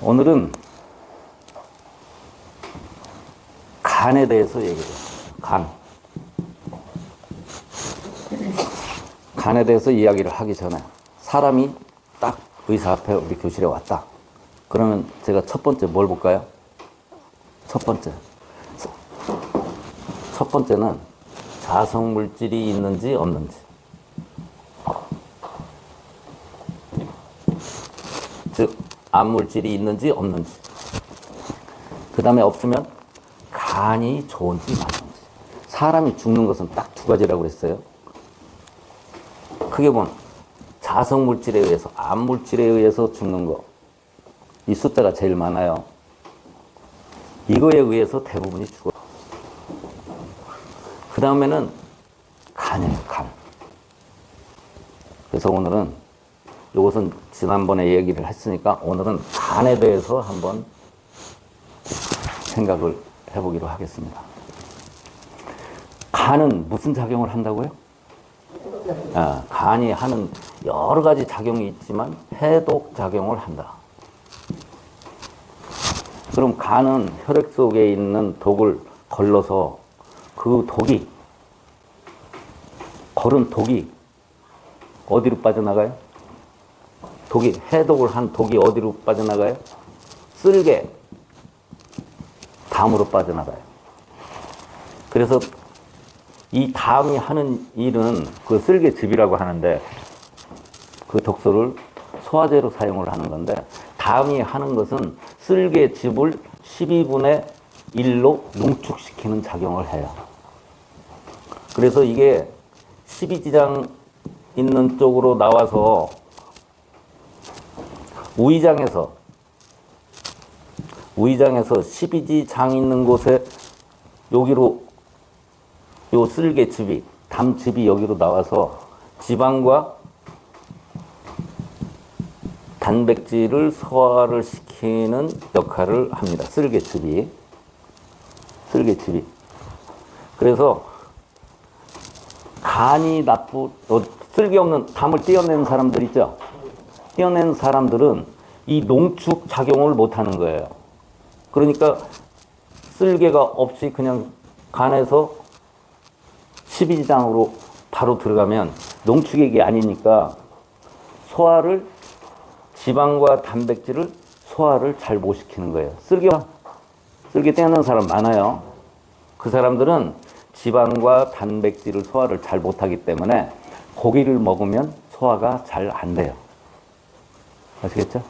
오늘은 간에 대해서 얘기해요. 간에 대해서 이야기를 하기 전에 사람이 딱 의사 앞에 우리 교실에 왔다. 그러면 제가 첫 번째 뭘 볼까요? 첫 번째는 자성물질이 있는지 없는지. 즉 암물질이 있는지 없는지. 그 다음에 없으면 간이 좋은지 나쁜지. 사람이 죽는 것은 딱 두 가지라고 그랬어요. 크게 보면 자성물질에 의해서, 암물질에 의해서 죽는 거, 이 숫자가 제일 많아요. 이거에 의해서 대부분이 죽어요. 그 다음에는 간이에요. 간. 그래서 오늘은 이것은 지난번에 얘기를 했으니까 오늘은 간에 대해서 한번 생각을 해보기로 하겠습니다. 간은 무슨 작용을 한다고요? 간이 하는 여러 가지 작용이 있지만 해독 작용을 한다. 그럼 간은 혈액 속에 있는 독을 걸러서 그 독이, 걸은 독이 어디로 빠져나가요? 해독을 한 독이 어디로 빠져나가요? 쓸개, 담으로 빠져나가요. 그래서 이 담이 하는 일은 그 쓸개즙이라고 하는데 그 독소를 소화제로 사용을 하는 건데, 담이 하는 것은 쓸개즙을 12분의 1로 농축시키는 작용을 해요. 그래서 이게 십이지장 있는 쪽으로 나와서 우이장에서 십이지장 있는 곳에 여기로 요 쓸개즙이, 담즙이 여기로 나와서 지방과 단백질을 소화를 시키는 역할을 합니다. 쓸개즙이. 그래서 간이 쓸개 없는 담을 떼어내는 사람들 있죠? 떼어내는 사람들은 이 농축 작용을 못 하는 거예요. 그러니까 쓸개가 없이 그냥 간에서 십이지장으로 바로 들어가면 농축액이 아니니까 지방과 단백질을 소화를 잘 못 시키는 거예요. 쓸개 떼어내는 사람 많아요. 그 사람들은 지방과 단백질을 소화를 잘 못하기 때문에 고기를 먹으면 소화가 잘 안 돼요. 아시겠죠?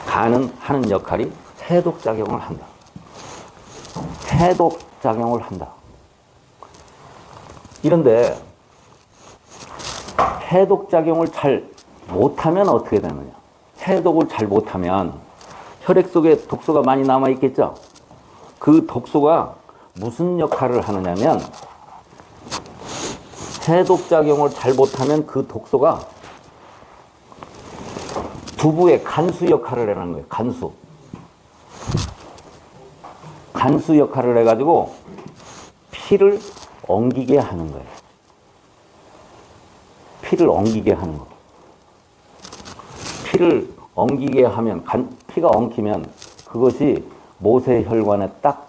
간은 하는 역할이 해독작용을 한다. 이런데 해독작용을 잘 못하면 어떻게 되느냐? 해독을 잘 못하면 혈액 속에 독소가 많이 남아있겠죠? 그 독소가 무슨 역할을 하느냐면, 해독작용을 잘 못하면 그 독소가 두부의 간수 역할을 하는 거예요. 간수 역할을 해가지고 피를 엉기게 하는 거예요. 피를 엉기게 하면, 피가 엉키면 그것이 모세혈관에 딱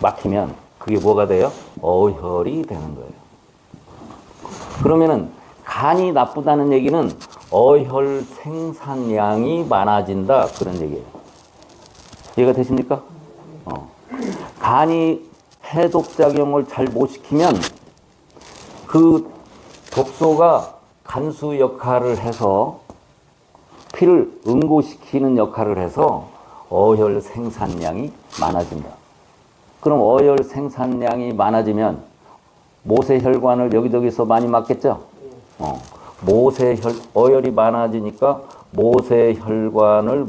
막히면 그게 뭐가 돼요? 어혈이 되는 거예요. 그러면은 간이 나쁘다는 얘기는 어혈 생산량이 많아진다, 그런 얘기예요. 이해가 되십니까? 간이 해독작용을 잘 못 시키면 그 독소가 간수 역할을 해서 피를 응고시키는 역할을 해서 어혈 생산량이 많아진다. 그럼 어혈 생산량이 많아지면 모세혈관을 여기저기서 많이 막겠죠? 어혈이 많아지니까 모세혈관을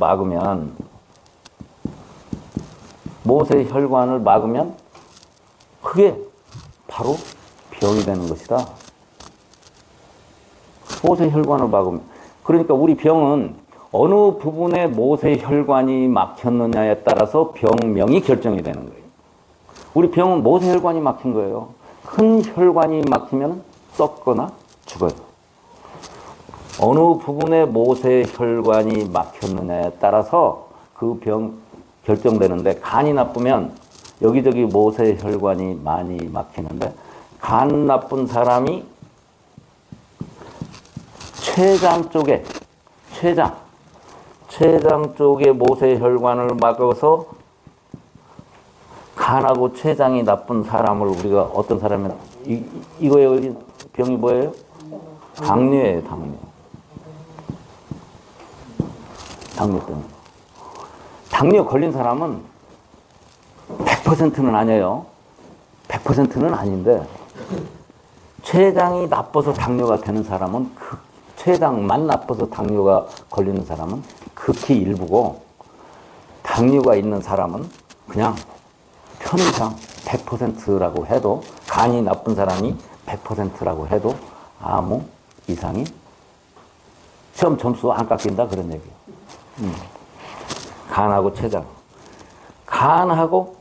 막으면 그게 바로 병이 되는 것이다. 모세혈관을 막으면. 그러니까 우리 병은 어느 부분에 모세혈관이 막혔느냐에 따라서 병명이 결정이 되는 거예요. 우리 병은 모세혈관이 막힌 거예요. 큰 혈관이 막히면 썩거나 죽어요. 어느 부분에 모세혈관이 막혔느냐에 따라서 그 병 결정되는데, 간이 나쁘면 여기저기 모세혈관이 많이 막히는데, 간 나쁜 사람이 췌장 쪽에, 췌장 쪽에 모세혈관을 막아서 간하고 췌장이 나쁜 사람을 우리가 어떤 사람은 이거의 병이 뭐예요? 당뇨예요, 당뇨. 당뇨병. 당뇨 걸린 사람은 100%는 아니에요. 100%는 아닌데, 췌장이 나빠서 당뇨가 되는 사람은, 췌장만 나빠서 당뇨가 걸리는 사람은 극히 일부고, 당뇨가 있는 사람은 그냥 편의상 100%라고 해도, 간이 나쁜 사람이 100%라고 해도 아무 이상이, 시험 점수 안 깎인다 그런 얘기예요. 간하고 췌장. 간하고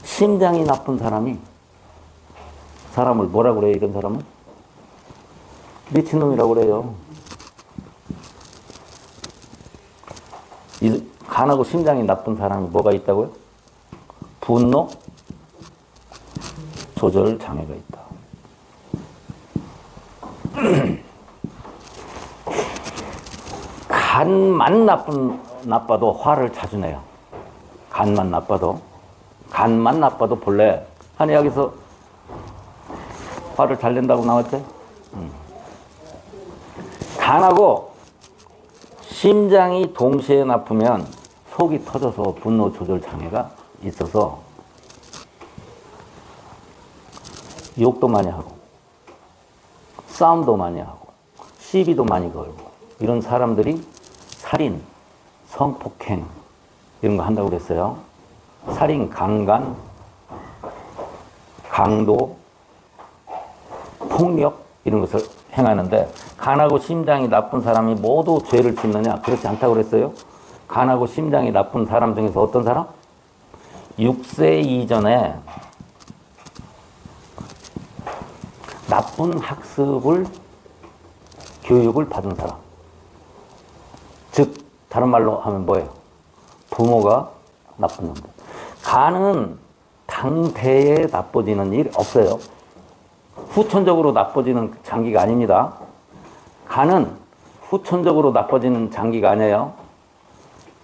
심장이 나쁜 사람이, 사람을 뭐라고 그래요, 이런 사람은? 미친놈이라고 그래요. 간하고 심장이 나쁜 사람이 뭐가 있다고요? 분노 조절 장애가 있다. 간만 나빠도 화를 자주 내요. 간만 나빠도 본래 한의학에서 화를 잘 낸다고 나왔죠? 간하고 심장이 동시에 나쁘면 속이 터져서 분노 조절 장애가 있어서 욕도 많이 하고 싸움도 많이 하고 시비도 많이 걸고, 이런 사람들이 살인, 성폭행 이런 거 한다고 그랬어요. 살인, 강간, 강도, 폭력 이런 것을 행하는데, 간하고 심장이 나쁜 사람이 모두 죄를 짓느냐? 그렇지 않다고 그랬어요. 간하고 심장이 나쁜 사람 중에서 어떤 사람? 6세 이전에 나쁜 교육을 받은 사람. 즉 다른 말로 하면 뭐예요? 부모가 나쁜 놈들. 간은 당대에 나빠지는 일 없어요. 후천적으로 나빠지는 장기가 아닙니다. 간은 후천적으로 나빠지는 장기가 아니에요.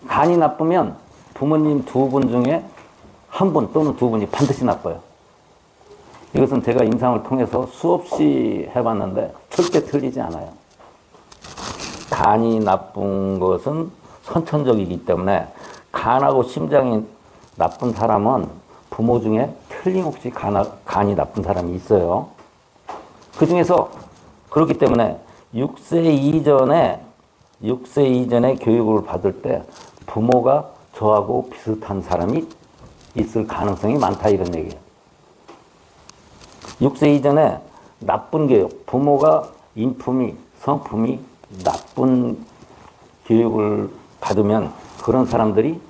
간이 나쁘면 부모님 2분 중에 1분 또는 2분이 반드시 나빠요. 이것은 제가 임상을 통해서 수없이 해봤는데 절대 틀리지 않아요. 간이 나쁜 것은 선천적이기 때문에, 간하고 심장이 나쁜 사람은 부모 중에 틀림없이 간이 나쁜 사람이 있어요. 그 중에서 그렇기 때문에 6세 이전에 교육을 받을 때 부모가 저하고 비슷한 사람이 있을 가능성이 많다, 이런 얘기예요. 6세 이전에 나쁜 교육, 부모가 인품이, 성품이 나쁜 교육을 받으면 그런 사람들이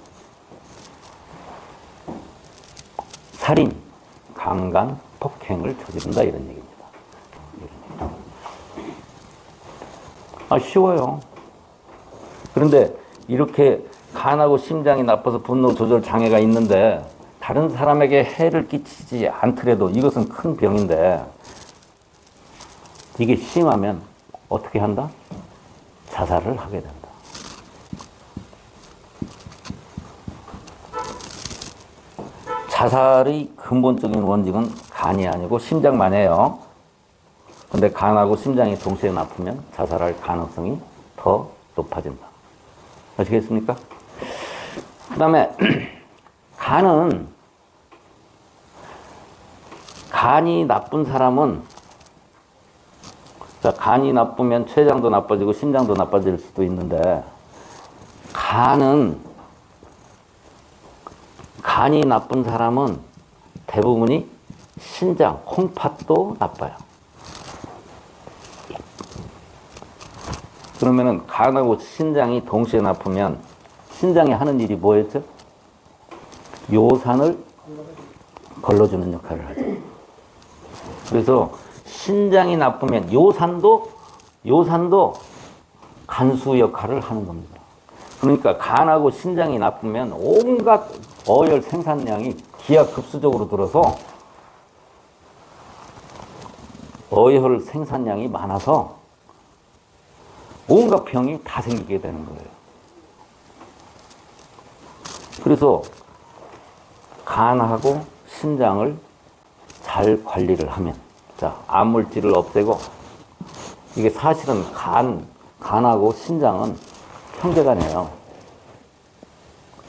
살인, 강간, 폭행을 저지른다, 이런 얘기입니다. 쉬워요. 그런데 이렇게 간하고 심장이 나빠서 분노 조절 장애가 있는데 다른 사람에게 해를 끼치지 않더라도 이것은 큰 병인데, 이게 심하면 어떻게 한다? 자살을 하게 된다. 자살의 근본적인 원칙은 간이 아니고 심장만 해요. 근데 간하고 심장이 동시에 나쁘면 자살할 가능성이 더 높아진다. 아시겠습니까? 그 다음에 간이 나쁜 사람은, 간이 나쁘면 췌장도 나빠지고 심장도 나빠질 수도 있는데, 간이 나쁜 사람은 대부분이 신장, 콩팥도 나빠요. 그러면은 간하고 신장이 동시에 나쁘면 신장이 하는 일이 뭐였죠? 요산을 걸러주는 역할을 하죠. 그래서 신장이 나쁘면 요산도 간수 역할을 하는 겁니다. 그러니까 간하고 신장이 나쁘면 온갖 어혈 생산량이 기하급수적으로 들어서 어혈 생산량이 많아서 온갖 병이 다 생기게 되는 거예요. 그래서 간하고 신장을 잘 관리를 하면, 자, 암물질을 없애고, 이게 사실은 간하고 신장은 형제간이에요.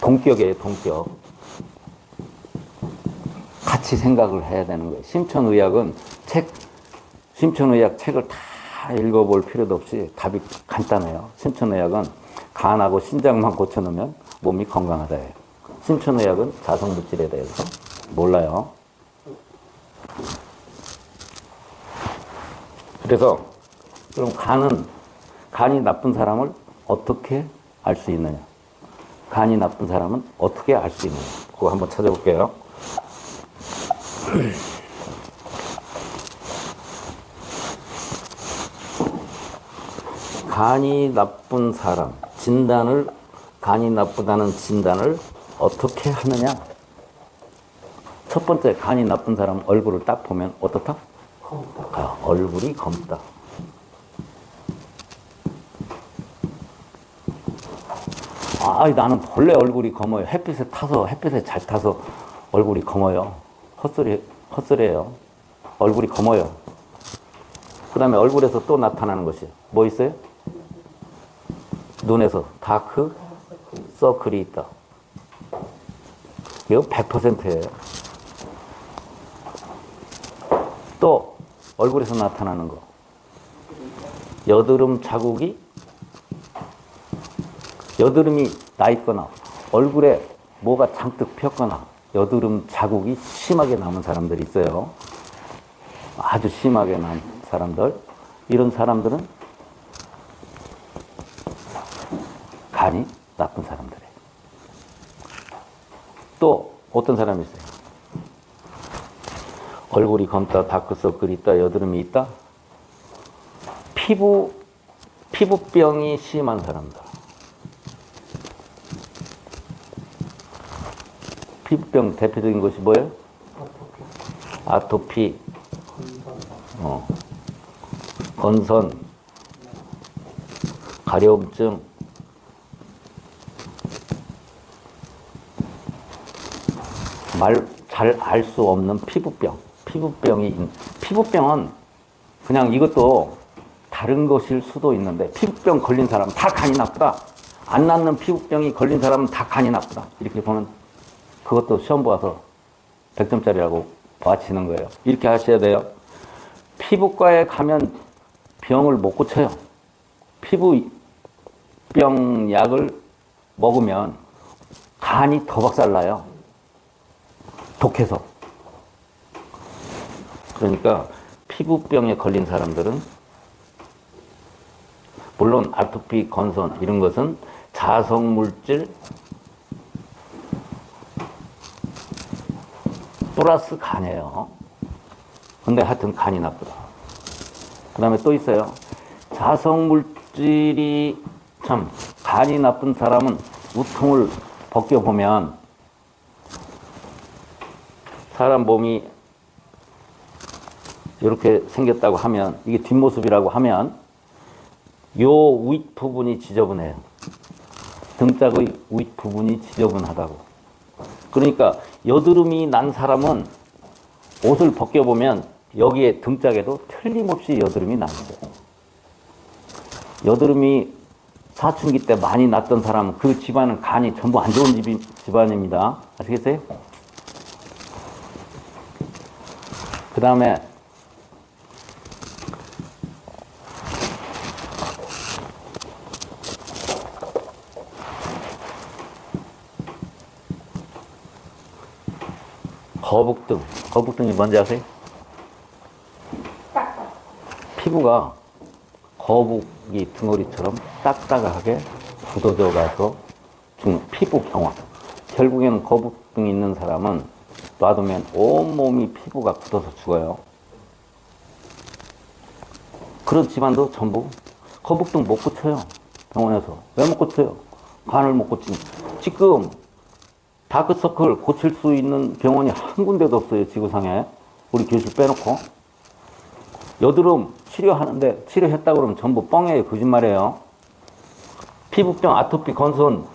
동격이에요, 동격. 같이 생각을 해야 되는 거예요. 심천의학 책을 다 읽어볼 필요도 없이 답이 간단해요. 심천의학은 간하고 신장만 고쳐놓으면 몸이 건강하다예요. 심천의학은 자성물질에 대해서 몰라요. 그래서 그럼 간이 나쁜 사람을 어떻게 알 수 있느냐? 간이 나쁜 사람은 어떻게 알 수 있느냐? 그거 한번 찾아볼게요. 간이 나쁜 사람, 간이 나쁘다는 진단을 어떻게 하느냐? 첫 번째, 간이 나쁜 사람 얼굴을 딱 보면 어떻다? 검다. 얼굴이 검다. 나는 본래 얼굴이 검어요. 햇빛에 잘 타서 얼굴이 검어요. 헛소리예요. 얼굴이 검어요. 그 다음에 얼굴에서 또 나타나는 것이 뭐 있어요? 눈에서 다크 서클이 있다. 이거 100%예요. 또 얼굴에서 나타나는 거. 여드름이 나 있거나 얼굴에 뭐가 잔뜩 폈거나 여드름 자국이 심하게 남은 사람들이 있어요. 아주 심하게 남은 사람들. 이런 사람들은 간이 나쁜 사람들이에요. 또 어떤 사람이 있어요? 얼굴이 검다, 다크서클이 있다, 여드름이 있다. 피부병이 심한 사람들. 피부병 대표적인 것이 뭐예요? 아토피, 건선, 가려움증, 잘 알 수 없는 피부병은 그냥 이것도 다른 것일 수도 있는데, 피부병 걸린 사람은 다 간이 나쁘다. 안 낫는 피부병이 걸린 사람은 다 간이 나쁘다. 이렇게 보면 그것도 시험 봐서 100점짜리라고 봐치는 거예요. 이렇게 하셔야 돼요. 피부과에 가면 병을 못 고쳐요. 피부병 약을 먹으면 간이 더 박살나요. 독해서. 그러니까 피부병에 걸린 사람들은 물론 아토피, 건선 이런 것은 자성물질 플러스 간이에요. 근데 하여튼 간이 나쁘다. 그 다음에 또 있어요. 자성물질이 간이 나쁜 사람은 우통을 벗겨보면 사람 몸이 이렇게 생겼다고 하면, 이게 뒷모습이라고 하면 요 윗부분이 지저분해요. 등짝의 윗부분이 지저분하다고. 그러니까 여드름이 난 사람은 옷을 벗겨보면 여기에 등짝에도 틀림없이 여드름이 나는 거예요. 여드름이 사춘기 때 많이 났던 사람은 그 집안은 간이 전부 안 좋은 집안입니다. 아시겠어요? 그 다음에 거북등이 뭔지 아세요? 피부가 거북이 등어리처럼 딱딱하게 굳어져 가서 피부경화. 결국에는 거북등이 있는 사람은 놔두면 온몸이 피부가 굳어서 죽어요. 그런 집안도 전부 거북등 못 고쳐요. 병원에서. 왜 못 고쳐요? 간을 못 고치니. 지금 다크서클 고칠 수 있는 병원이 한 군데도 없어요. 지구상에. 우리 교실 빼놓고. 여드름 치료하는데 치료했다 그러면 전부 뻥이에요. 거짓말이에요. 피부병, 아토피, 건선,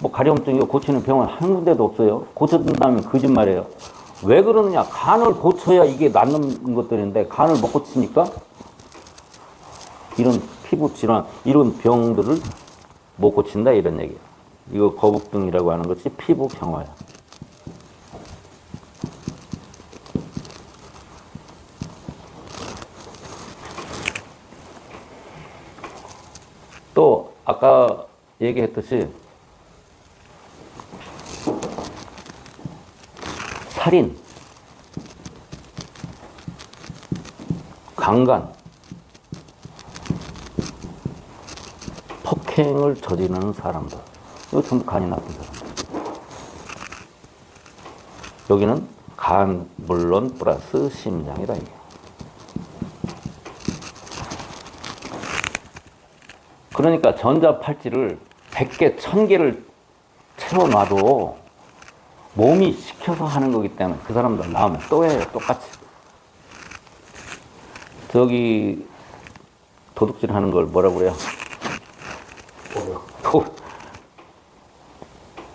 뭐 가려움증 이거 고치는 병원 한 군데도 없어요. 고쳐준다면 거짓말이에요. 왜 그러느냐? 간을 고쳐야 이게 낫는 것들인데 간을 못 고치니까 이런 피부 질환, 이런 병들을 못 고친다 이런 얘기예요. 이거 거북등이라고 하는 것이 피부 경화야. 또 아까 얘기했듯이 살인, 강간, 폭행을 저지르는 사람들, 이거 전부 간이 나쁜 사람들. 여기는 간 물론 플러스 심장이다 이게. 그러니까 전자팔찌를 100개, 1000개를 채워놔도 몸이 시켜서 하는 거기 때문에 그 사람들 나오면 또 해요. 똑같이. 저기 도둑질 하는 걸 뭐라고 그래요?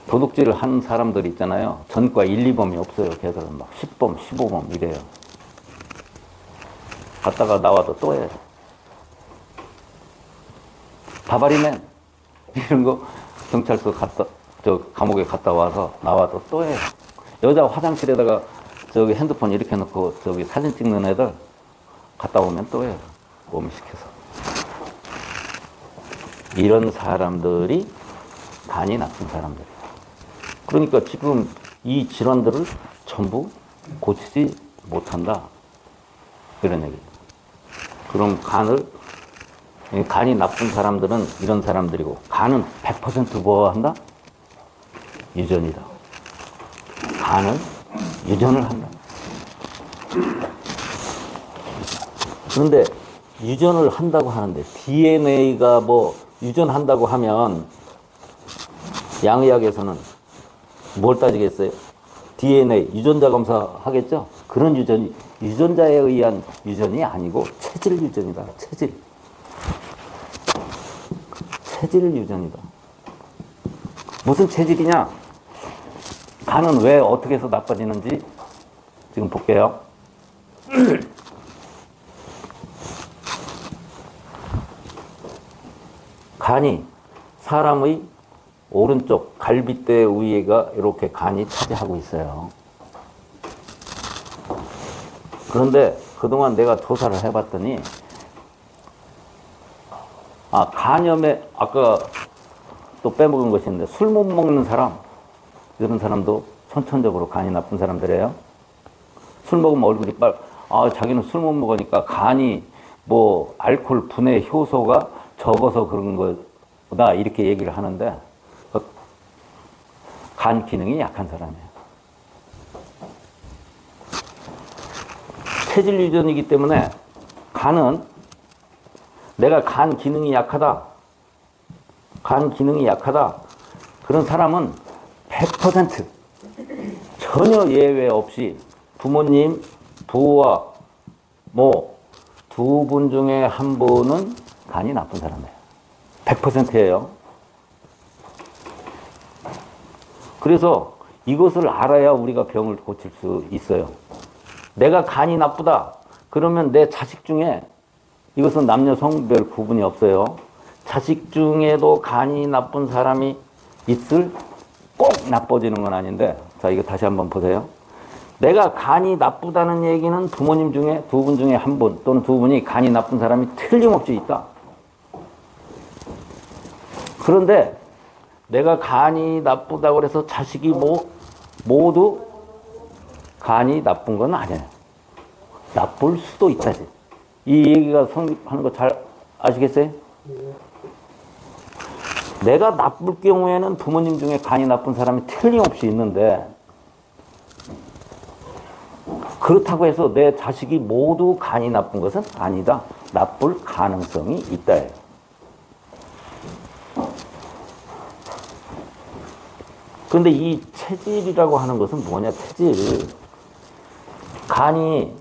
도둑질을 하는 사람들 있잖아요. 전과 1, 2범이 없어요. 걔들은 막 10범, 15범 이래요. 갔다가 나와도 또 해요. 바바리맨 이런 거 경찰서 갔다 저 감옥에 갔다 와서 나와도 또 해요. 여자 화장실에다가 저기 핸드폰 이렇게 놓고 저기 사진 찍는 애들 갔다 오면 또 해요. 몸이 시켜서. 이런 사람들이 간이 나쁜 사람들이에요. 그러니까 지금 이 질환들을 전부 고치지 못한다. 이런 얘기예요. 그럼 간이 나쁜 사람들은 이런 사람들이고, 간은 100% 뭐 한다? 유전이다. 간은 유전을 한다. 그런데 유전을 한다고 하는데 DNA가 뭐 유전한다고 하면 양의학에서는 뭘 따지겠어요? DNA 유전자 검사 하겠죠? 그런 유전이 유전자에 의한 유전이 아니고 체질 유전이다. 체질 유전이다. 무슨 체질이냐? 간은 왜 어떻게 해서 나빠지는지 지금 볼게요. 간이 사람의 오른쪽 갈비뼈 위에가 이렇게 간이 차지하고 있어요. 그런데 그동안 내가 조사를 해봤더니 간염에 아까 또 빼먹은 것이 있는데 술 못 먹는 사람, 이런 사람도 선천적으로 간이 나쁜 사람들이에요. 술 먹으면 얼굴이 자기는 술 못 먹으니까 간이 뭐 알코올 분해 효소가 적어서 그런 거다 이렇게 얘기를 하는데 간 기능이 약한 사람이에요. 체질 유전이기 때문에 간은 내가 간 기능이 약하다. 그런 사람은 100% 전혀 예외 없이 부모님, 부와 모 두 분 중에 한 분은 간이 나쁜 사람이에요. 100%예요. 그래서 이것을 알아야 우리가 병을 고칠 수 있어요. 내가 간이 나쁘다. 그러면 내 자식 중에 이것은 남녀 성별 구분이 없어요. 자식 중에도 간이 나쁜 사람이 있을 꼭 나빠지는 건 아닌데 자 이거 다시 한번 보세요. 내가 간이 나쁘다는 얘기는 부모님 중에 두 분 중에 한 분 또는 두 분이 간이 나쁜 사람이 틀림없이 있다. 그런데 내가 간이 나쁘다고 해서 자식이 모두 간이 나쁜 건 아니에요. 나쁠 수도 있다지. 이 얘기가 성립하는 거 잘 아시겠어요? 내가 나쁠 경우에는 부모님 중에 간이 나쁜 사람이 틀림없이 있는데 그렇다고 해서 내 자식이 모두 간이 나쁜 것은 아니다. 나쁠 가능성이 있다예요. 그런데 이 체질이라고 하는 것은 뭐냐? 체질. 간이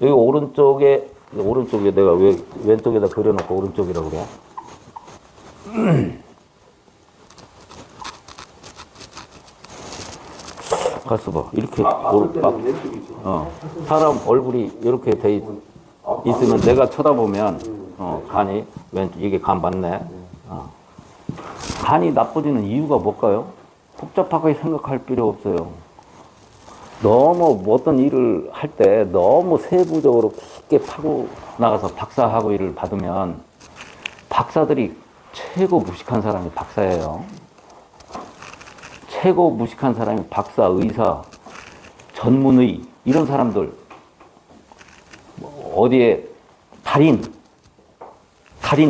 여기 오른쪽에 내가 왜 왼쪽에다 그려놓고 오른쪽이라고 그래? 가서 봐. 이렇게 사람 얼굴이 이렇게 돼 있으면 내가 쳐다보면 간이 왼쪽 이게 간 맞네. 간이 나빠지는 이유가 뭘까요? 복잡하게 생각할 필요 없어요. 너무 어떤 일을 할 때 너무 세부적으로 깊게 파고 나가서 박사하고 일을 받으면 박사들이 최고 무식한 사람이 박사예요. 최고 무식한 사람이 박사, 의사, 전문의 이런 사람들 어디에 달인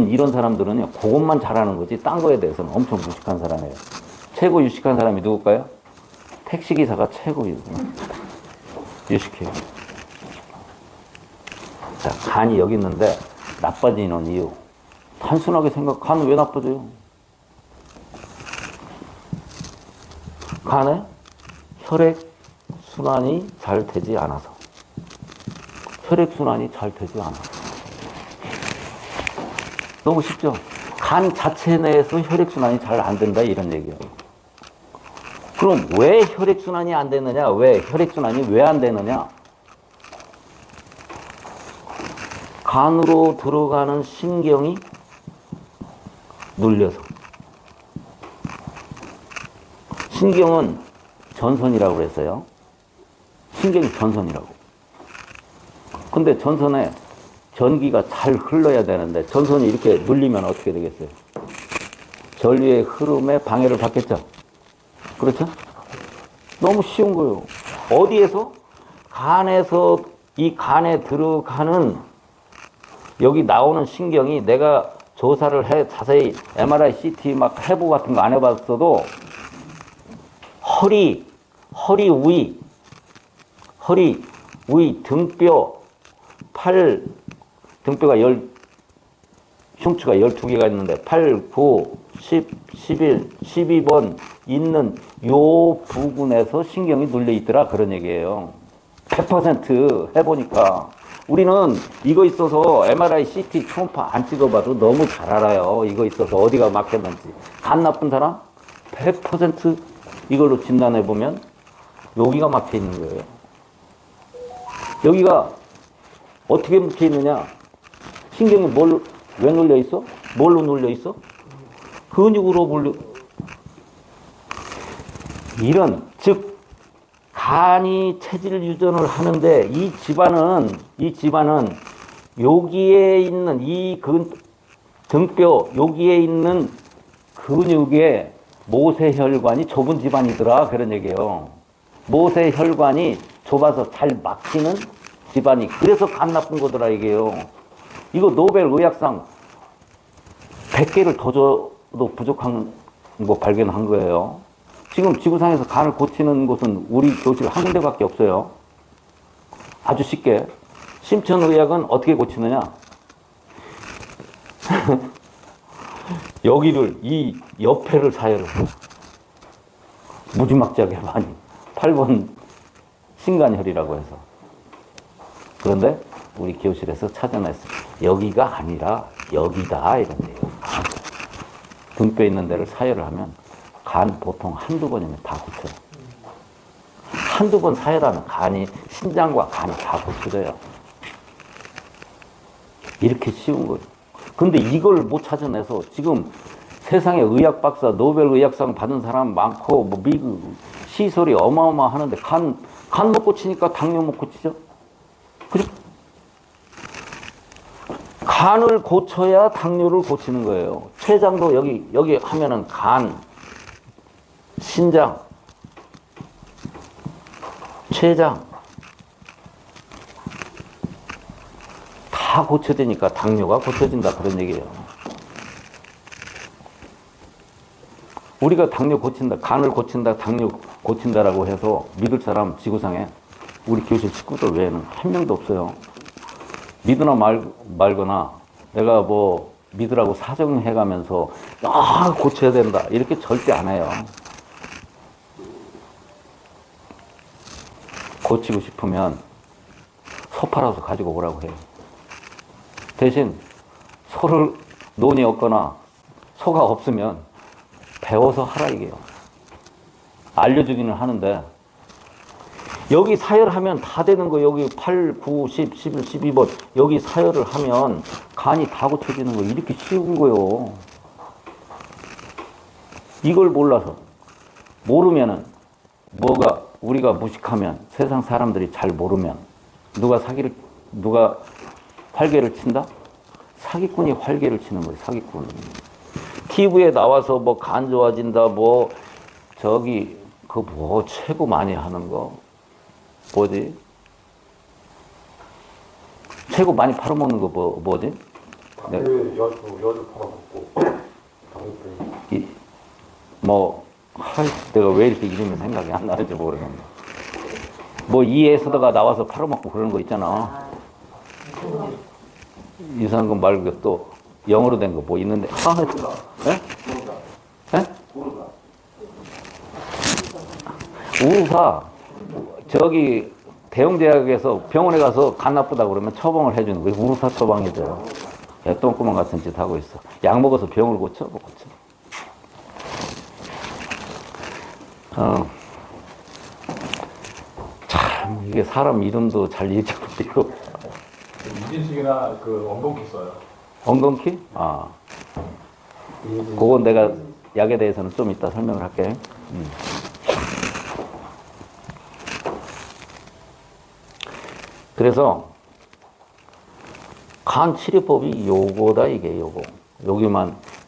이런 사람들은요 그것만 잘하는 거지 딴 거에 대해서는 엄청 무식한 사람이에요. 최고 유식한 사람이 누굴까요? 택시기사가 최고 유식해요. 자, 간이 여기 있는데 나빠지는 이유 단순하게 간은 왜 나빠져요? 간에 혈액순환이 잘 되지 않아서. 혈액순환이 잘 되지 않아서. 너무 쉽죠? 간 자체 내에서 혈액순환이 잘 안 된다 이런 얘기예요. 그럼 왜 혈액순환이 안 되느냐? 혈액순환이 왜 안 되느냐? 간으로 들어가는 신경이 눌려서. 신경은 전선이라고 그랬어요. 신경이 전선이라고. 근데 전선에 전기가 잘 흘러야 되는데 전선이 이렇게 눌리면 어떻게 되겠어요? 전류의 흐름에 방해를 받겠죠? 그렇죠? 너무 쉬운 거예요. 어디에서? 간에서 이 간에 들어가는 여기 나오는 신경이 내가 조사를 해 자세히 MRI, CT 막 해보 같은 거 안 해봤어도 허리 위, 등뼈, 팔, 등뼈가 흉추가 12개가 있는데 8, 9, 10, 11, 12번 있는 요 부분에서 신경이 눌려 있더라 그런 얘기예요. 100% 해보니까 우리는 이거 있어서 MRI, CT, 초음파 안 찍어봐도 너무 잘 알아요. 이거 있어서 어디가 막혔는지. 간 나쁜 사람 100% 이걸로 진단해보면 여기가 막혀 있는 거예요. 여기가 어떻게 막혀 있느냐? 신경이 왜 눌려 있어? 뭘로 눌려 있어? 근육으로 즉 간이 체질 유전을 하는데 이 집안은 여기에 있는 등뼈 여기에 있는 근육의 모세혈관이 좁은 집안이더라 그런 얘기예요. 모세혈관이 좁아서 잘 막히는 집안이 그래서 간 나쁜 거더라 이게요. 이거 노벨 의학상 100개를 더 줘도 부족한 거 발견한 거예요. 지금 지구상에서 간을 고치는 곳은 우리 교실 한 군데밖에 없어요. 아주 쉽게. 심천의학은 어떻게 고치느냐? 여기를 이 옆에를 사혈을 무지막지하게 많이 8번 신간혈이라고 해서. 그런데 우리 교실에서 찾아냈어요. 여기가 아니라 여기다 이런 데요. 등뼈 있는 데를 사혈을 하면 간 보통 한두 번이면 다 고쳐요. 한두 번 사혈하면 간이 신장과 간이 다 고쳐져요. 이렇게 쉬운 거예요. 근데 이걸 못 찾아내서 지금 세상에 의학 박사 노벨 의학상 받은 사람 많고 뭐 미국 시설이 어마어마하는데 간 못 고치니까 당뇨 못 고치죠? 그죠? 간을 고쳐야 당뇨를 고치는 거예요. 췌장도 여기 하면은 간, 신장, 췌장 다 고쳐지니까 당뇨가 고쳐진다 그런 얘기예요. 우리가 당뇨 고친다, 간을 고친다, 당뇨 고친다라고 해서 믿을 사람 지구상에 우리 교실 식구들 외에는 한 명도 없어요. 믿으나 말거나 내가 뭐 믿으라고 사정해가면서 고쳐야 된다 이렇게 절대 안 해요. 고치고 싶으면 소 팔아서 가지고 오라고 해요. 대신 소를 논이 없거나 소가 없으면 배워서 하라 이게요. 알려주기는 하는데 여기 사열하면 다 되는 거 여기 8, 9, 10, 11, 12번 여기 사열을 하면 간이 다 고쳐지는 거 이렇게 쉬운 거요. 이걸 몰라서 모르면은 뭐가 우리가 무식하면 세상 사람들이 잘 모르면 누가 활개를 친다? 사기꾼이 활개를 치는 거예요. 사기꾼. TV에 나와서 뭐 간 좋아진다 뭐 저기 그 뭐 최고 많이 하는 거 뭐지? 최고 많이 팔아먹는 거 뭐지? 네. 여주 팔아먹고 내가 왜 이렇게 이름이 생각이 안 나는지 모르겠네. 뭐 이에서다가 나와서 팔아먹고 그러는 거 있잖아. 이상한 거 말고 또 영어로 된 거 뭐 있는데. 예? 예? 우루사. 저기 대형제약에서 병원에 가서 간 나쁘다 그러면 처방을 해주는 거예요. 우루사 처방해줘요. 야, 똥구멍 같은 짓 하고 있어. 약 먹어서 병을 고쳐? 뭐 고쳐. 참 이게 사람 이름도 잘 잊어버리고. 이진식이나 그 엉겅퀴 써요. 엉겅퀴? 아, 그건 내가 약에 대해서는 좀 이따 설명을 할게. 그래서 간 치료법이 요거다 이게 요거.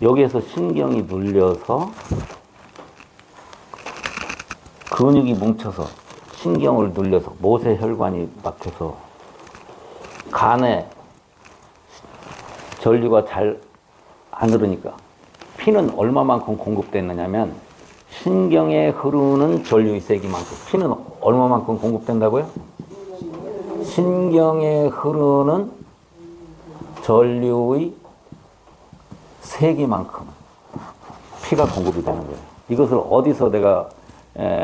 여기에서 신경이 눌려서 근육이 뭉쳐서 신경을 눌려서 모세혈관이 막혀서 간에 전류가 잘 안 흐르니까 피는 얼마만큼 공급됐느냐면 신경에 흐르는 전류의 세기만큼. 피는 얼마만큼 공급된다고요? 신경에 흐르는 전류의 세기만큼 피가 공급이 되는 거예요. 이것을 어디서 내가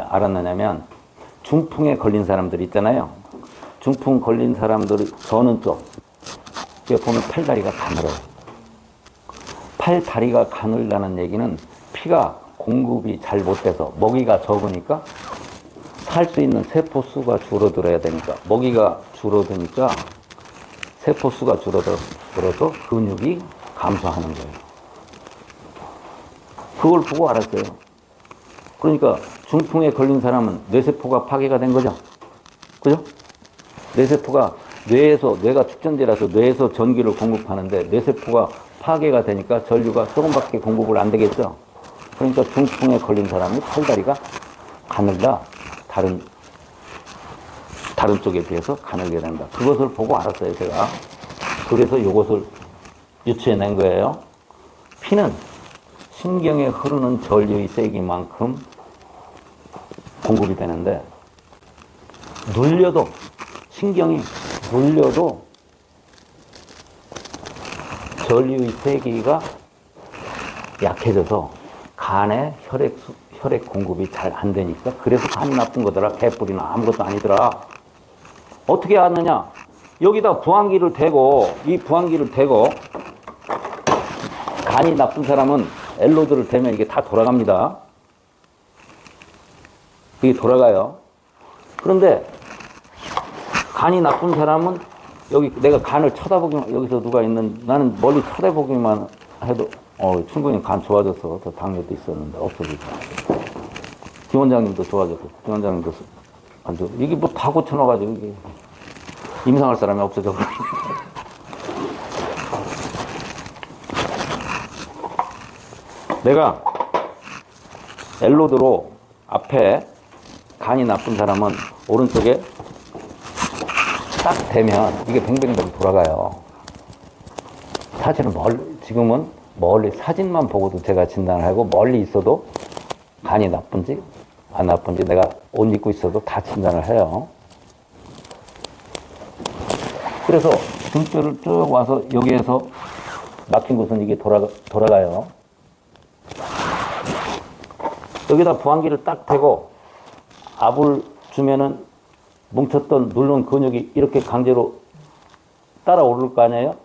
알았느냐면 중풍에 걸린 사람들 있잖아요. 중풍 걸린 사람들이 저는 쪽에 보면 팔다리가 가늘어요. 팔다리가 가늘다는 얘기는 피가 공급이 잘 못 돼서 먹이가 적으니까 살 수 있는 세포수가 줄어들어야 되니까 먹이가 줄어드니까 세포수가 줄어들어서 근육이 감소하는 거예요. 그걸 보고 알았어요. 그러니까 중풍에 걸린 사람은 뇌세포가 파괴가 된 거죠. 그죠? 뇌세포가 뇌가 축전제라서 뇌에서 전기를 공급하는데 뇌세포가 파괴가 되니까 전류가 조금밖에 공급을 안 되겠죠. 그러니까 중풍에 걸린 사람이 팔다리가 가늘다. 다른 쪽에 비해서 가늘게 된다. 그것을 보고 알았어요, 제가. 그래서 이것을 유추해낸 거예요. 피는 신경에 흐르는 전류의 세기만큼 공급이 되는데 신경이 눌려도 전류의 세기가 약해져서 간에 혈액 공급이 잘 안 되니까 그래서 간이 나쁜 거더라. 개뿔이나 아무것도 아니더라. 어떻게 알았느냐? 여기다 부항기를 대고 간이 나쁜 사람은 엘로드를 대면 이게 다 돌아갑니다. 이게 돌아가요. 그런데 간이 나쁜 사람은 여기 내가 간을 쳐다보기만, 여기서 누가 나는 멀리 쳐다보기만 해도 충분히 간 좋아져서 더 당뇨도 있었는데 없어지죠. 김 원장님도 좋아졌고 김 원장님도 안 좋아. 이게 뭐 다 고쳐놔가지고 이게 임상할 사람이 없어져. 내가 엘로드로 앞에 간이 나쁜 사람은 오른쪽에 딱 대면 이게 뱅뱅뱅 돌아가요. 사실은 지금은 멀리 사진만 보고도 제가 진단을 하고 멀리 있어도 간이 나쁜지 안 나쁜지 내가 옷 입고 있어도 다 진단을 해요. 그래서 등뼈를 쭉 와서 여기에서 막힌 곳은 이게 돌아가요. 여기다 부항기를 딱 대고 압을 주면은 뭉쳤던 눌른 근육이 이렇게 강제로 따라 오를 거 아니에요?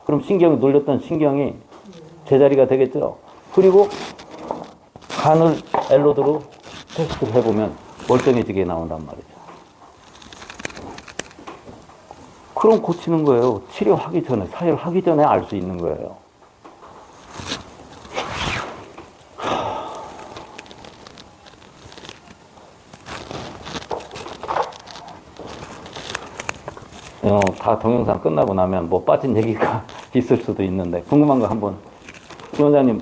그럼 신경이 눌렸던 신경이 제자리가 되겠죠. 그리고 간을 엘로드로 테스트를 해보면 멀쩡해지게 나온단 말이죠. 그럼 고치는 거예요. 치료하기 전에, 사혈하기 전에 알 수 있는 거예요. 다 동영상 끝나고 나면 뭐 빠진 얘기가 있을 수도 있는데 궁금한 거 한번 주 원장님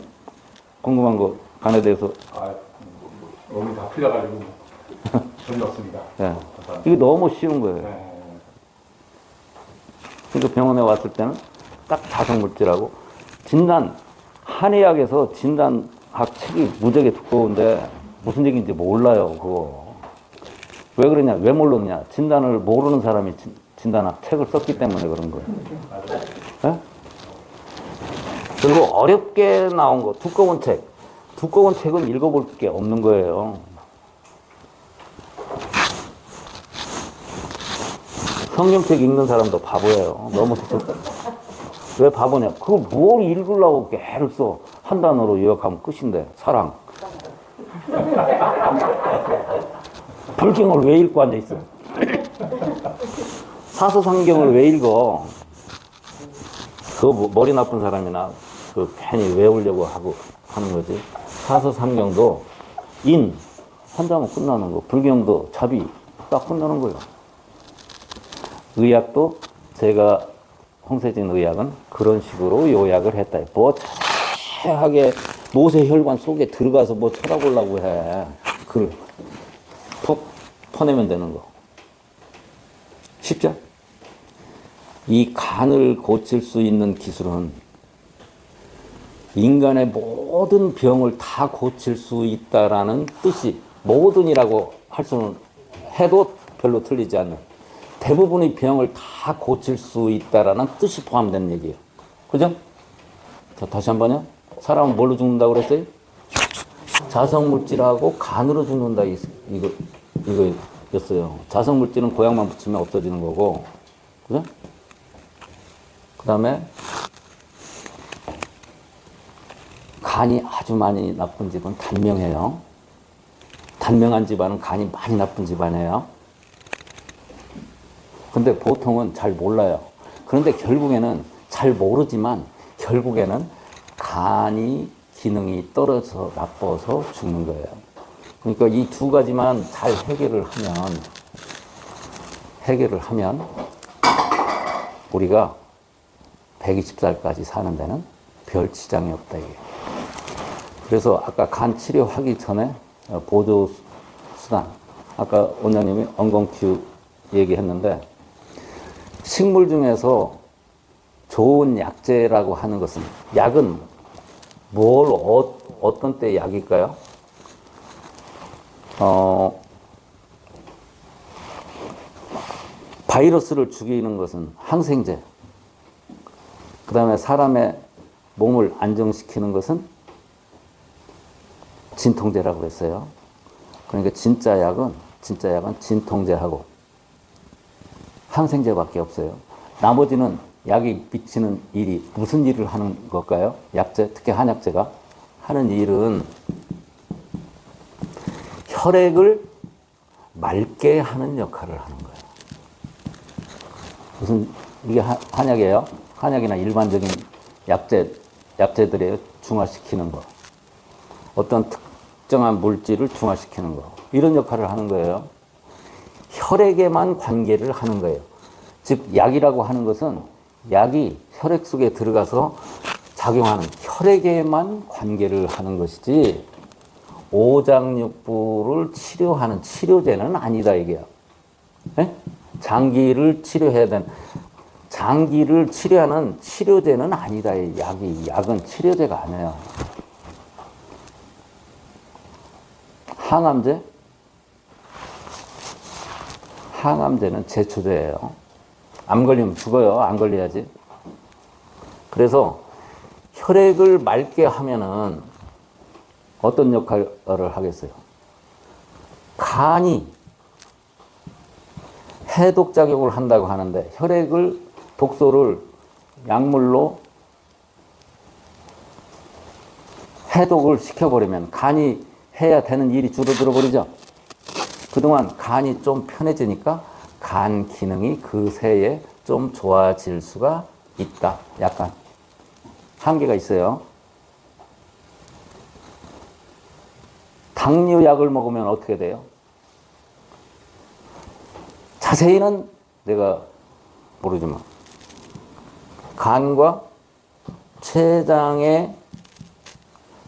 궁금한 거 간에 대해서 몸이 다 풀려가지고 전혀 없습니다. 네. 이게 너무 쉬운 거예요. 네. 그러니까 병원에 왔을 때는 딱 자성물질하고 진단 한의학에서 진단학 책이 무지하게 두꺼운데 무슨 얘기인지 몰라요. 그거 왜 그러냐 왜 모르느냐 진단을 모르는 사람이 진단학 책을 썼기 때문에 그런 거예요. 네? 그리고 어렵게 나온 거 두꺼운 책은 읽어볼 게 없는 거예요. 성경책 읽는 사람도 바보예요. 너무 왜 바보냐? 그거 뭘 읽으려고 애를 써. 한 단어로 요약하면 끝인데. 사랑. 불경을 왜 읽고 앉아있어? 사서상경을 왜 읽어? 그거 머리 나쁜 사람이나 그 괜히 외우려고 하고 하는 거지. 사서상경도 한 장은 끝나는 거. 불경도 자비 딱 끝나는 거예요. 의학도 제가 홍세진 의학은 그런 식으로 요약을 했다. 뭐 자세하게 모세혈관 속에 들어가서 뭐 쳐다보려고 해. 그걸 푹 퍼내면 되는 거. 쉽죠? 이 간을 고칠 수 있는 기술은 인간의 모든 병을 다 고칠 수 있다라는 뜻이 모든이라고 할 수는 해도 별로 틀리지 않는 대부분의 병을 다 고칠 수 있다라는 뜻이 포함된 얘기예요. 그죠? 자, 다시 한 번요. 사람은 뭘로 죽는다고 그랬어요? 자성물질하고 간으로 죽는다 이거였어요. 자성물질은 고약만 붙이면 없어지는 거고, 그죠? 그 다음에 간이 아주 많이 나쁜 집은 단명해요. 단명한 집안은 간이 많이 나쁜 집안이에요. 근데 보통은 잘 몰라요. 그런데 결국에는 잘 모르지만 결국에는 간이 기능이 떨어져 나빠서 죽는 거예요. 그러니까 이 두 가지만 잘 해결을 하면 우리가 120살까지 사는 데는 별 지장이 없다 이게. 그래서 아까 간 치료하기 전에 보조 수단 아까 원장님이 엉겅큐 얘기했는데 식물 중에서 좋은 약재라고 하는 것은 약은 어떤 때 약일까요? 바이러스를 죽이는 것은 항생제. 그 다음에 사람의 몸을 안정시키는 것은 진통제라고 그랬어요. 그러니까 진짜 약은 진통제하고 항생제밖에 없어요. 나머지는 약이 미치는 일이 무슨 일을 하는 걸까요? 약재, 특히 한약재가 하는 일은 혈액을 맑게 하는 역할을 하는 거예요. 무슨 이게 한약이에요? 한약이나 일반적인 약재들의 중화시키는 거. 어떤 특정한 물질을 중화시키는 거. 이런 역할을 하는 거예요. 혈액에만 관계를 하는 거예요. 즉 약이라고 하는 것은 약이 혈액 속에 들어가서 작용하는 혈액에만 관계를 하는 것이지 오장육부를 치료하는 치료제는 아니다 이게요. 네? 장기를 치료하는 치료제는 아니다. 약은 치료제가 아니에요. 항암제는 제초제예요. 암 걸리면 죽어요. 안 걸려야지. 그래서 혈액을 맑게 하면은 어떤 역할을 하겠어요? 간이 해독작용을 한다고 하는데 혈액을 독소를 약물로 해독을 시켜버리면 간이 해야 되는 일이 줄어들어 버리죠. 그동안 간이 좀 편해지니까 간 기능이 그 새에 좀 좋아질 수가 있다. 약간 한계가 있어요. 당뇨약을 먹으면 어떻게 돼요? 자세히는 내가 모르지만 간과 췌장에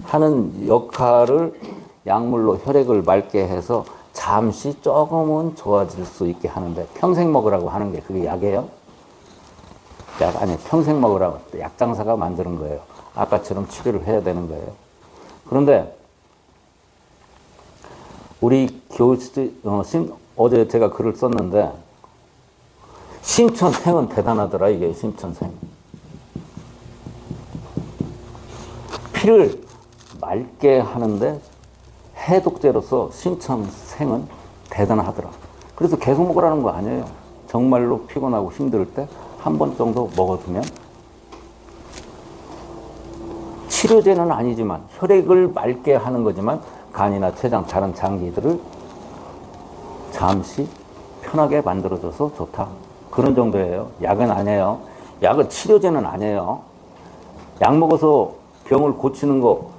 하는 역할을 약물로 혈액을 맑게 해서 잠시 조금은 좋아질 수 있게 하는데 평생 먹으라고 하는 게 그게 약이에요? 약 아니에요. 평생 먹으라고 약장사가 만드는 거예요. 아까처럼 치료를 해야 되는 거예요. 그런데 우리 교수 어제 제가 글을 썼는데 신천생은 대단하더라. 이게 신천생 피를 맑게 하는데 해독제로서 신천생은 대단하더라. 그래서 계속 먹으라는 거 아니에요. 정말로 피곤하고 힘들 때 한 번 정도 먹어두면 치료제는 아니지만 혈액을 맑게 하는 거지만 간이나 췌장 다른 장기들을 잠시 편하게 만들어줘서 좋다. 그런 정도예요. 약은 아니에요. 약은 치료제는 아니에요. 약 먹어서 병을 고치는 거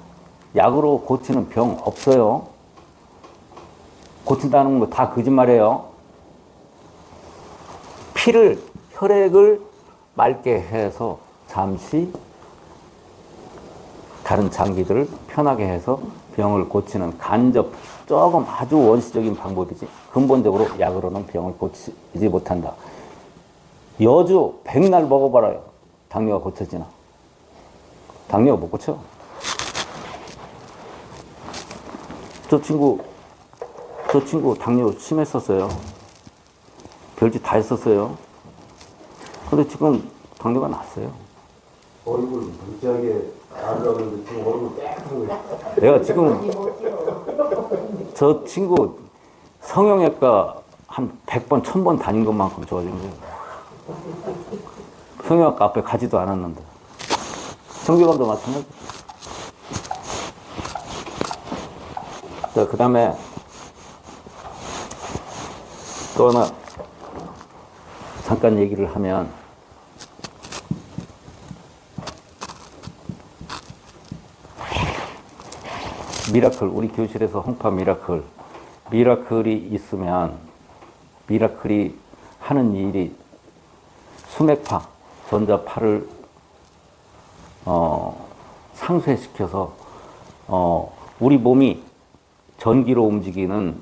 약으로 고치는 병 없어요. 고친다는 거 다 거짓말이에요. 피를 혈액을 맑게 해서 잠시 다른 장기들을 편하게 해서 병을 고치는 간접 조금 아주 원시적인 방법이지 근본적으로 약으로는 병을 고치지 못한다. 여주 백날 먹어봐라요. 당뇨가 고쳐지나? 당뇨가 못 고쳐. 저 친구 당뇨 심했었어요. 별짓 다 했었어요. 근데 지금 당뇨가 났어요. 얼굴 무지하게 나가는데 지금 얼굴 깨끗한 거야. 내가 지금 저 친구 성형외과 한 100번, 1000번 다닌 것만큼 좋아진 거예요. 성형외과 앞에 가지도 않았는데. 정규감도 마찬가지. 자, 그 다음에 또 하나 잠깐 얘기를 하면 미라클, 우리 교실에서 홍파 미라클이 있으면 미라클이 하는 일이 수맥파, 전자파를 상쇄시켜서 우리 몸이 전기로 움직이는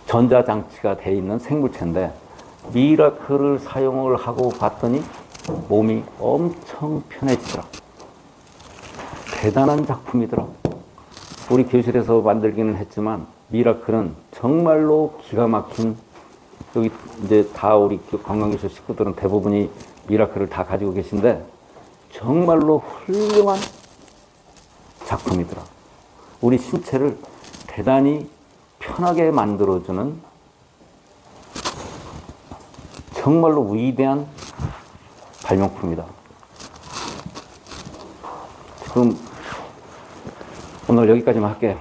전자장치가 돼 있는 생물체인데 미라클을 사용을 하고 봤더니 몸이 엄청 편해지더라. 대단한 작품이더라. 우리 교실에서 만들기는 했지만 미라클은 정말로 기가 막힌, 여기 이제 다 우리 관광교실 식구들은 대부분이 미라클을 다 가지고 계신데 정말로 훌륭한 작품이더라. 우리 신체를 대단히 편하게 만들어주는 정말로 위대한 발명품이다. 지금 오늘 여기까지만 할게요.